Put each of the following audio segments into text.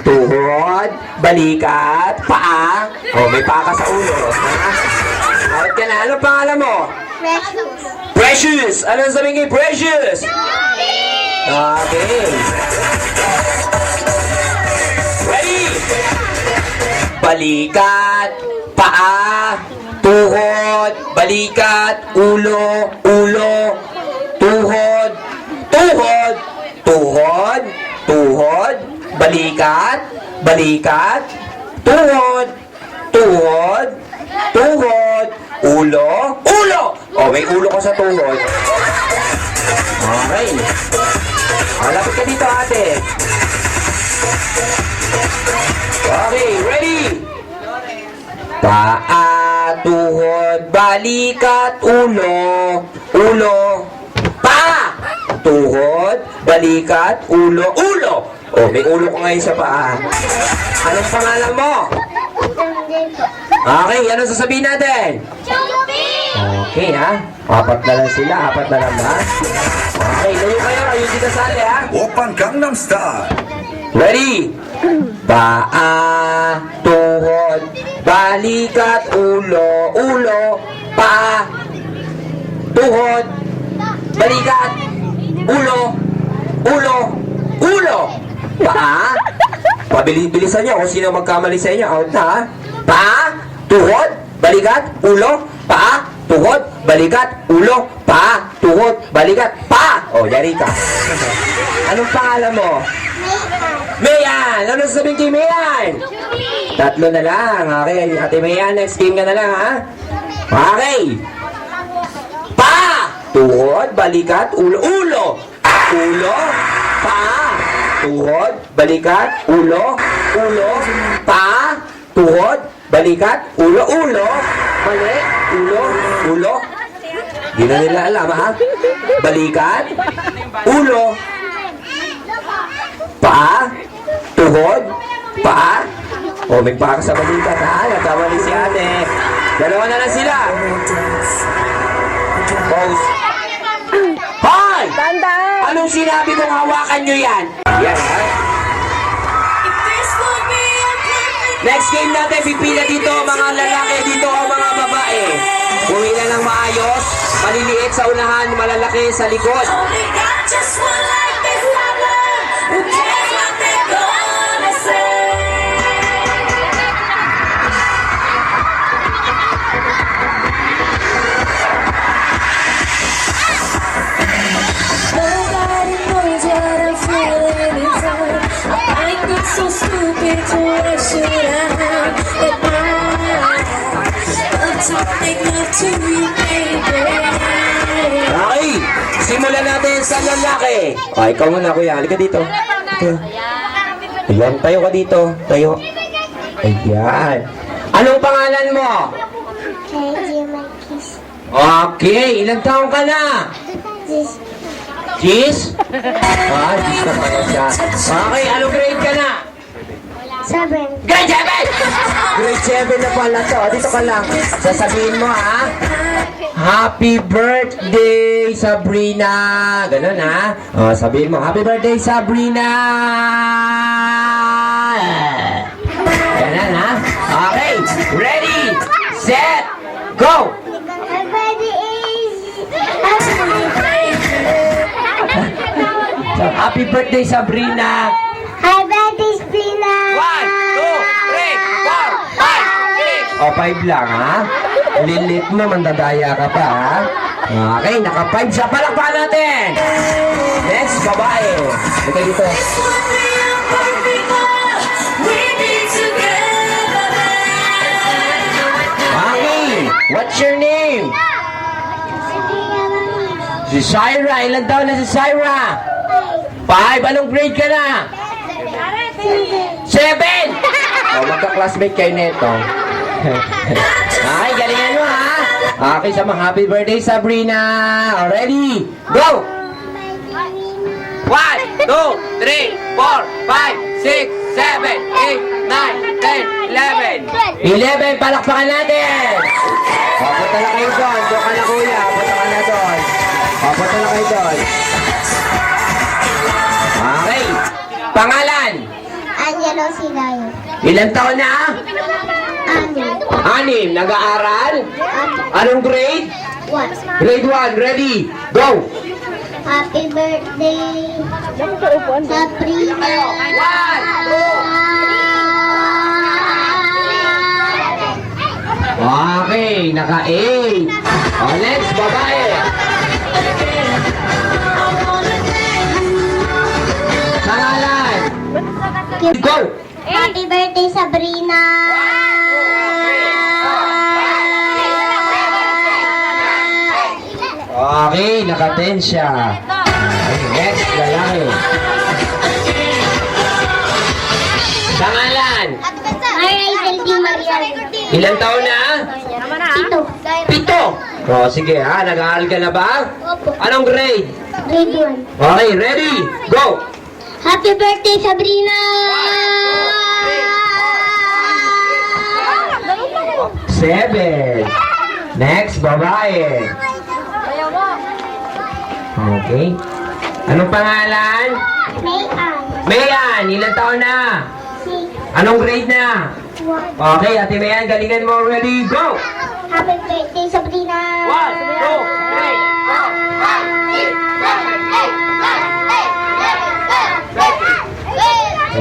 Tuhod, balikat, paa. Oh, may paa ka sa ulo. Out ka na. Ano pangalan mo? Precious. Ano sabihin kay Precious? Okay. Ready? Balikat, paa, tuhod, balikat, ulo, ulo, tuhod, tuhod, tuhod, tuhod, balikat, balikat, tuhod, tuhod, tuhod, ulo, ulo! Oh, may ulo ko sa tuhod. Okay. Malapit ka dito, ate. Okay, ready? Paa, tuhod, balikat, ulo, ulo, paa, tuhod, balikat, ulo, ulo. Oh, may ulo ko ngayon sa paa. Anong pangalan mo? Okay, anong sasabihin natin? Okay, ha? Apat na lang sila, apat na lang, ha? Okay, layo kayo, ayun dito sali, ha? Oppan Gangnam Style. Ready? Paa, tuhod, balikat, ulo, ulo, paa, tuhod, balikat, ulo, ulo, ulo, paa. Pabilis-bilisan niyo kung sino magkamali sa inyo. Out na, ha? Paa, tuhod, balikat, ulo, paa, tuhod, balikat, ulo, paa, tuhod, balikat, paa. Oh, yari ka. Anong pangalan mo? Mayan! Ano sabihin kay Mayan? Tatlo na lang. Okay, Ate Mayan, next game ka na lang, ha? Okay. Pa! Tuhod, balikat, ulo, ulo. Ulo, pa. Tuhod, balikat, ulo, ulo, pa. Tuhod, balikat, ulo, ulo. Mali, ulo, ulo. Di na nila alam, ha? Balikat, ulo, paa, tuhod, paa. O, may paa ka sa balikat, ha? Nagkamali si ate. Dalawa na lang sila. Pose. Hoy! Anong sinabi kong hawakan nyo yan? Yan, ha? Next game natin, pipila dito mga lalaki, dito ang mga babae. Pumila ng maayos, maliliit sa unahan, malalaki sa likod. So stupid to what should I have at but to make love to you, baby. Okay, simulan natin sa lalaki. O, ikaw muna, kuya. Halika dito. Okay. Ayan, tayo ka dito. Tayo. Ayan. Anong pangalan mo? Okay, ilang taong ka na? Cheese? Ah, cheese na pala siya. Okay, anong grade ka na? 7. Grade 7! Grade 7 na pala to. Dito ka lang. Sasabihin mo, ha? Happy birthday, Sabrina! Ganun, ha? O, sabihin mo, happy birthday, Sabrina! Ganun, ha? Okay, ready, set, go! Happy birthday, Sabrina! Hi, birthday, Sabrina! 1, 2, 3, 4, 5, 6! O, 5 lang, ha? Lilit mo, mandadaya ka pa, ha? Okay, naka-5 siya. Palakpakan natin! Next, babae. Ito dito. Okay, what's your name? Si Syra. Ilan taon na si Syra? 5. Anong grade ka na? 7! O, magka-classmate kayo nito. Okay, galingan mo, ha? Okay, sa mga happy birthday, Sabrina. O, ready? Go! 1, 2, 3, 4, 5, 6, 7, 8, 9, 10, 11. 11, palakpakan natin! Papunta na kayo doon. Doon ka na, kuya. Papunta ka na doon. Papunta na kayo doon. Okay. Pangalan? Angelo Silayo. Ilang taon na? Ano? 6. Nag-aaral? Anong grade? What? Grade 1. Ready? Go! Happy birthday, Sabrina. 1. Okay, naka-8. Next, babae. Pangalan? Go! Happy birthday, Sabrina. Okay, naka-10 siya. Okay, next, lalaki. Pangalan? Rachel Di Maria. Ilang taon na? Ito. 7. O, sige ha, nag-aaral ka na ba? Opo. Anong grade? Grade 1. Okay, ready? Go! Happy birthday, Sabrina. 7. Next, babae. Okay. Anong pangalan? Mayan. Mayan, ilang taon na? 6. Anong grade na? 1. Okay, Ate Mayan, galingan mo. Ready? Go! Happy birthday, Sabrina. 1, 2, 3, go!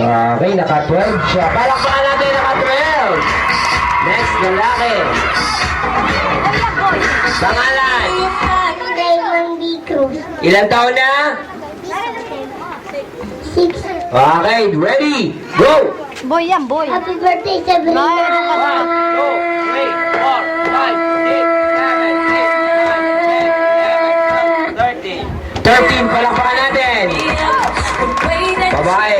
Okay, naka-12 siya. Palakpakan natin, naka-12. Next, lalaki. Pangalan? Raymond B. Cruz. Ilang taon na? 6. Okay, ready? Go! Boy yan, boy. Happy birthday, Sabrina. 13, palakpakan natin. Babae.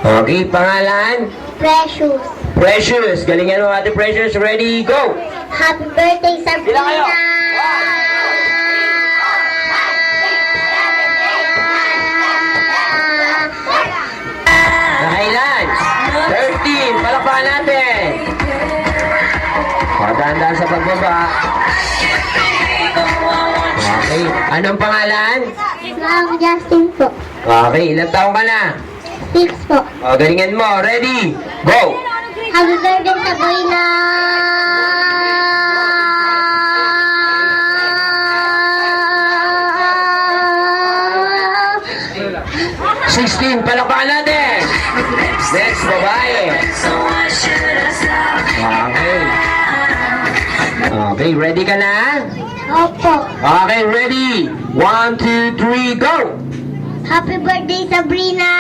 Okay, pangalan? Precious. Precious. Galingan mo, Ate Precious. Ready? Go! Happy birthday, Ilan kayo? Sabrina. Nakailan? 13. Palakpakan natin. Pagandaan sa pagbaba. Okay. Anong pangalan? Ma'am Justin po. Okay. Ilang taong ka na? 6 po. O, galingan mo. Ready? Go! Happy birthday, Sabrina. 16. Palakpakan natin. Next, babae. Okay. Okay, ready ka na? Opo. Okay, ready? 1, 2, 3, go! Happy birthday, Sabrina.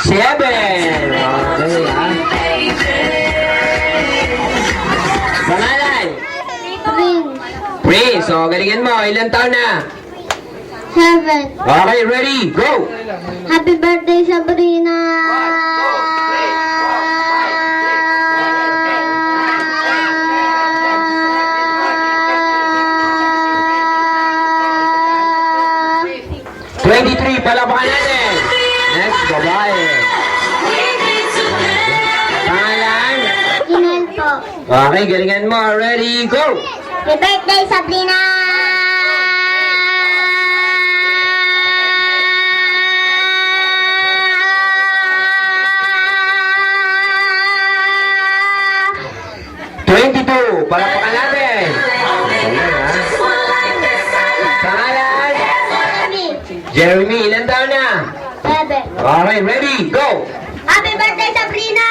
7. Okay, ha? Pangalan? Ring. Prince. So, galingan mo. Ilang taon na? 7. Okay, ready? Go! Happy birthday, Sabrina. 23. Palakpakan natin. Next, babae. Pangalan? Ginel po. Okay, galingan mo. Ready? Go! Happy birthday, Sabrina. Palakpakan natin. Pangalan? Jeremy, ilan taon na? 7. Okay, ready, go! Happy birthday, Sabrina.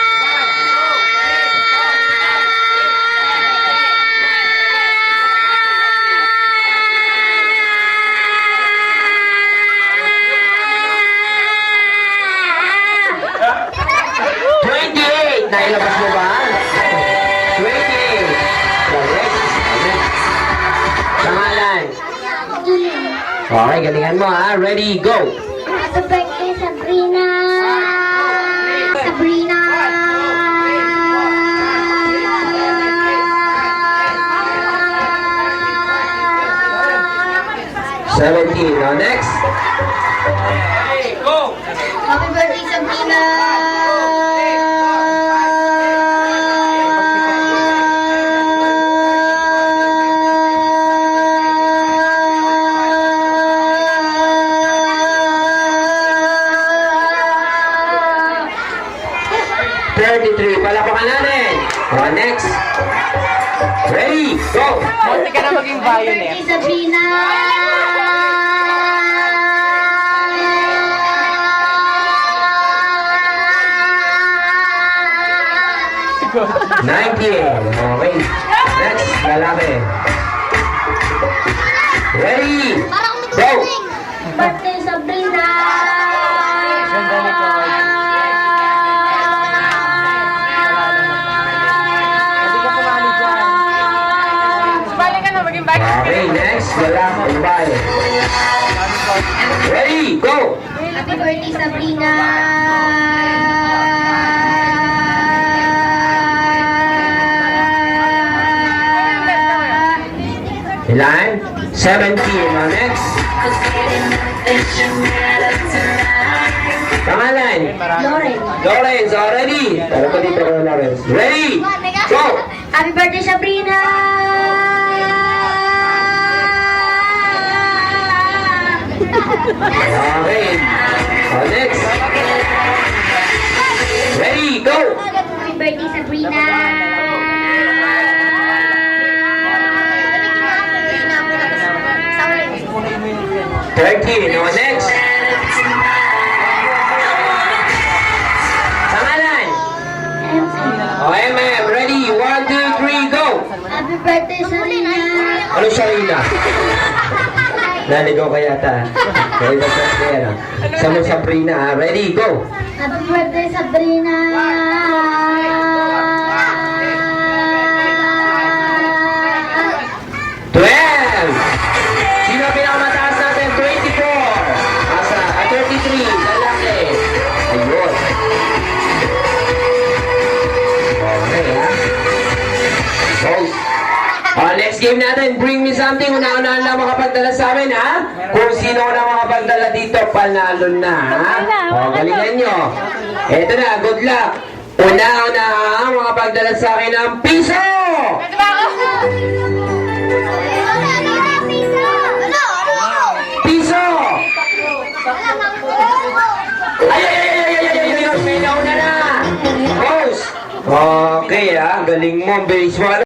Nailabas mo ba? 28. Correct. Pangalan? Okay, galingan mo ha. Ready, go! Happy birthday, Sabrina. Sabrina. Seventeen. Now next. Happy birthday, Sabrina. Ready, go! Munti ka na maging violet. Birthday Sabrina! 90. Okay. Next, lalaki. Ready, go! Birthday Sabrina! Ganda ni Coach. Hindi ka sumali dyan. Sumali ka na, maging violet. Okay, next, lalaki. Bye. Ready, go! Happy birthday Sabrina! Ilan? 17. Next. Pangalan? Lauren. Lawrence, ready? Tara pa dito ko Lawrence. Ready? Go! Happy birthday Sabrina! Okay. Next. Ready, go! Happy birthday Sabrina! 13. Next. Pangalan? MM, ready? 1, 2, 3, go! Happy birthday Sabrina! Ano siya Rina? Naligaw ka yata. Kaya na sa kaya. Sa mo Sabrina, ready, go! Happy birthday Sabrina! Sino pinakamataas natin? 24. Asa? 33. Lalaki. Ayun. Okay, ha? So, next game natin. Bring me something. Una-unahan lang makapagdala sa amin, ha? Kung sino na makapagdala dito, panalo na, ha? O, galingan nyo. Eto na, good luck. Una-unahan makapagdala sa akin ng piso! Piso! Ay, may nauna na! Boss! Okay, ha? Galing mo. Bilis mo.